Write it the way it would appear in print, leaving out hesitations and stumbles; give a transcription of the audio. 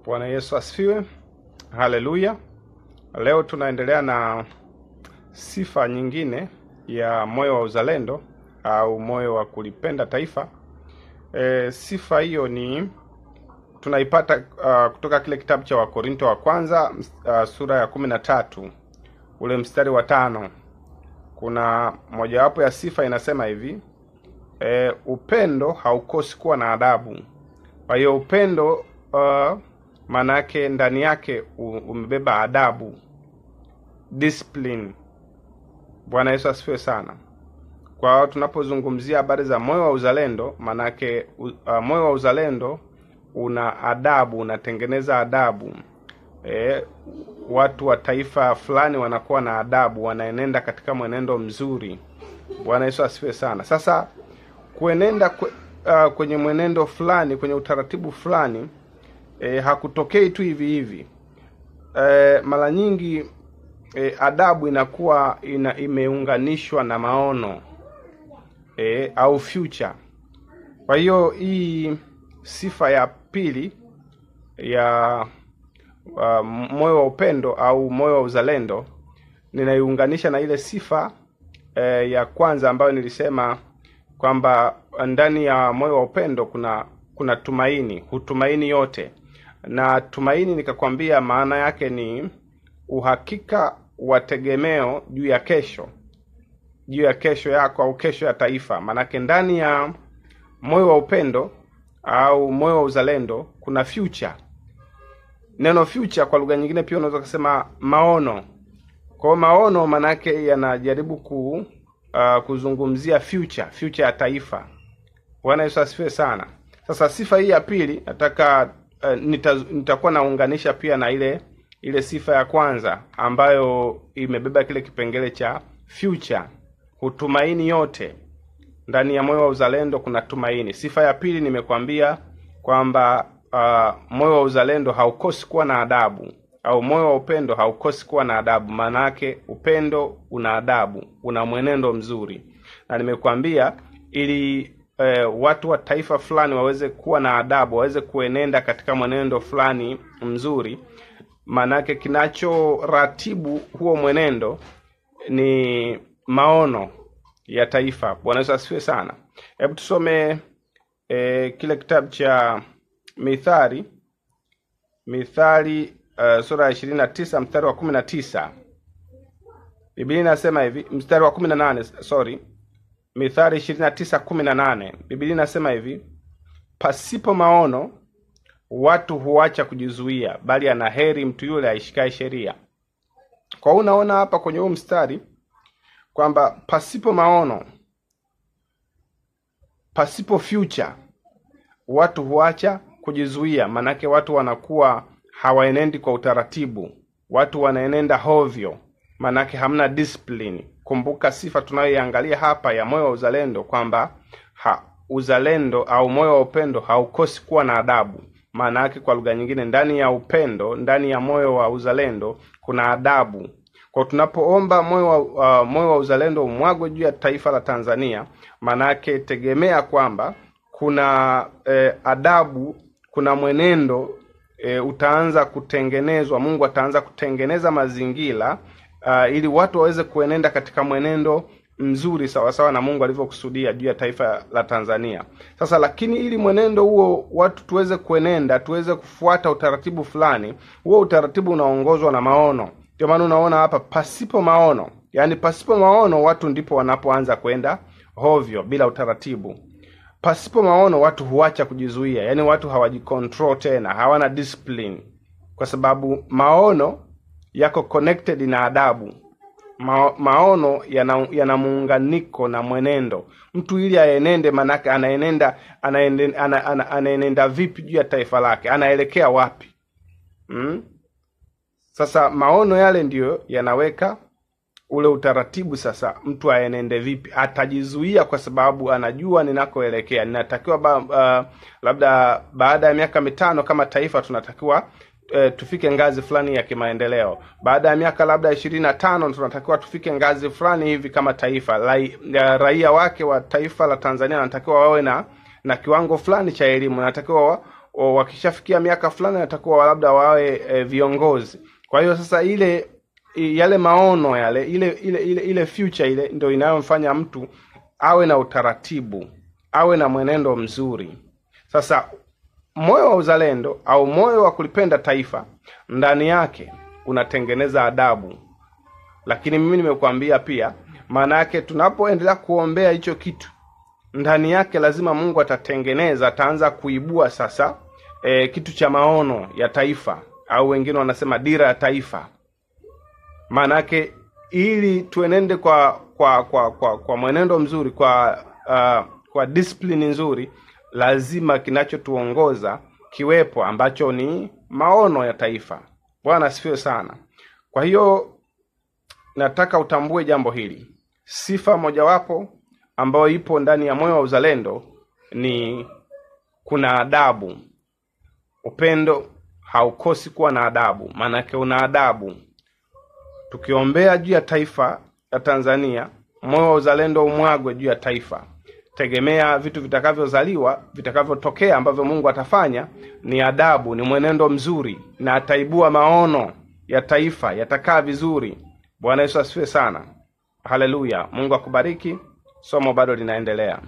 Bwana Yesu asifiwe. Haleluya. Leo tunaendelea na sifa nyingine ya moyo wa uzalendo au moyo wa kulipenda taifa. Sifa hiyo ni tunaipata kutoka kile kitabu cha Wakorinto wa kwanza sura ya 13 ule mstari wa 5. Kuna mojawapo ya sifa inasema hivi, upendo haukosi kuwa na adabu. Kwa hiyo upendo manake ndani yake umebeba adabu, discipline. Bwana Yesu asifiwe sana. Kwa tunapozungumzia habari za moyo wa uzalendo, manake moyo wa uzalendo una adabu, unatengeneza adabu. Watu wa taifa fulani wanakuwa na adabu, wanaenenda katika mwenendo mzuri. Bwana Yesu asifiwe sana. Sasa kuenenda kwenye mwenendo fulani, kwenye utaratibu fulani, hakutokei tu hivi hivi. Mara nyingi adabu inakuwa imeunganishwa na maono au future. Kwa hiyo hii sifa ya pili ya moyo wa upendo au moyo wa uzalendo ninaiunganisha na ile sifa ya kwanza ambayo nilisema kwamba ndani ya moyo wa upendo kuna tumaini, hutumaini yote. Na tumaini nikakwambia maana yake ni uhakika wa tegemeo juu ya kesho yako au kesho ya taifa. Manake ndani ya moyo wa upendo au moyo wa uzalendo kuna future. Neno future kwa lugha nyingine pia unaweza kusema maono. Kwa maono manake yanajaribu kuzungumzia future ya taifa. Bwana Yesu asifiwe sana. Sasa sifa hii ya pili nataka nitakuwa naunganisha pia na ile sifa ya kwanza ambayo imebeba kile kipengele cha future, hutumaini yote. Ndani ya moyo wa uzalendo kuna tumaini. Sifa ya pili nimekwambia kwamba moyo wa uzalendo haukosi kuwa na adabu, au moyo wa upendo haukosi kuwa na adabu. Maana yake upendo una adabu, una mwenendo mzuri. Na nimekwambia ili watu wa taifa fulani waweze kuwa na adabu, waweze kuenenda katika mwenendo fulani mzuri, manake kinachoratibu huo mwenendo ni maono ya taifa. Bwana Yesu asifiwe sana. Hebu tusome kile kitabu cha Mithali sura ya 29 mstari wa 19. Biblia inasema hivi, mstari wa 18, Mithali 29:18. Biblia inasema hivi, pasipo maono watu huacha kujizuia, bali ana heri mtu yule aishikaye sheria. Kwa unaona hapa kwenye huu mstari kwamba pasipo maono, pasipo future, watu huacha kujizuia. Manake watu wanakuwa hawaenendi kwa utaratibu, watu wanaenenda hovyo, manake hamna discipline. Kumbuka sifa tunayoiangalia hapa ya moyo wa uzalendo kwamba uzalendo au moyo wa upendo haukosi kuwa na adabu. Maana yake kwa lugha nyingine, ndani ya upendo, ndani ya moyo wa uzalendo kuna adabu. Kwa tunapoomba moyo wa uzalendo umwagwe juu ya taifa la Tanzania, maana yake tegemea kwamba kuna adabu, kuna mwenendo utaanza kutengenezwa. Mungu ataanza kutengeneza mazingira ili watu waweze kuenenda katika mwenendo mzuri sawa sawa na Mungu alivyokusudia juu ya taifa la Tanzania. Sasa lakini ili mwenendo huo watu tuweze kuenenda, tuweze kufuata utaratibu fulani, huo utaratibu unaongozwa na maono. Ndio maana unaona hapa pasipo maono. Yaani pasipo maono watu ndipo wanapoanza kwenda hovyo bila utaratibu. Pasipo maono watu huacha kujizuia. Yaani watu hawajicontrol tena, hawana discipline. Kwa sababu maono yako connected na adabu. Maono yana muunganiko na mwenendo. Mtu ili aenende, manake anaenenda vipi juu ya taifa lake? Anaelekea wapi? Sasa maono yale ndiyo yanaweka ule utaratibu. Sasa mtu aenende vipi? Atajizuia kwa sababu anajua ninakoelekea. Ninatakiwa labda baada ya miaka 5 kama taifa tunatakiwa tufike ngazi fulani ya kimaendeleo. Baada ya miaka labda 25 tunatakiwa tufike ngazi fulani hivi kama taifa. Raia wake wa taifa la Tanzania wanatakiwa wawe na kiwango fulani cha elimu. Wanatakiwa wakishafikia miaka fulani watakuwa labda wawe viongozi. Kwa hiyo sasa yale maono yale ile future ile ndio inayomfanya mtu awe na utaratibu, awe na mwenendo mzuri. Sasa moyo wa uzalendo au moyo wa kulipenda taifa ndani yake unatengeneza adabu. Lakini mimi nimekuambia pia, maana yake tunapoendelea kuombea hicho kitu, ndani yake lazima Mungu ataanza kuibua sasa kitu cha maono ya taifa, au wengine wanasema dira ya taifa. Maana yake ili tuenende kwa mwenendo mzuri, kwa discipline nzuri, lazima kinachotuongoza kiwepo, ambacho ni maono ya taifa. Bwana asifiwe sana. Kwa hiyo nataka utambue jambo hili. Sifa mojawapo ambayo ipo ndani ya moyo wa uzalendo ni kuna adabu. Upendo haukosi kuwa na adabu, maana yake una adabu. Tukiombea juu ya taifa la Tanzania, moyo wa uzalendo umwagwe juu ya taifa. Tegemea vitu vitakavyotokea ambavyo Mungu atafanya ni adabu, ni mwenendo mzuri, na ataibua maono ya taifa, yatakaa vizuri. Bwana Yesu asifiwe sana. Haleluya. Mungu akubariki. Somo bado linaendelea.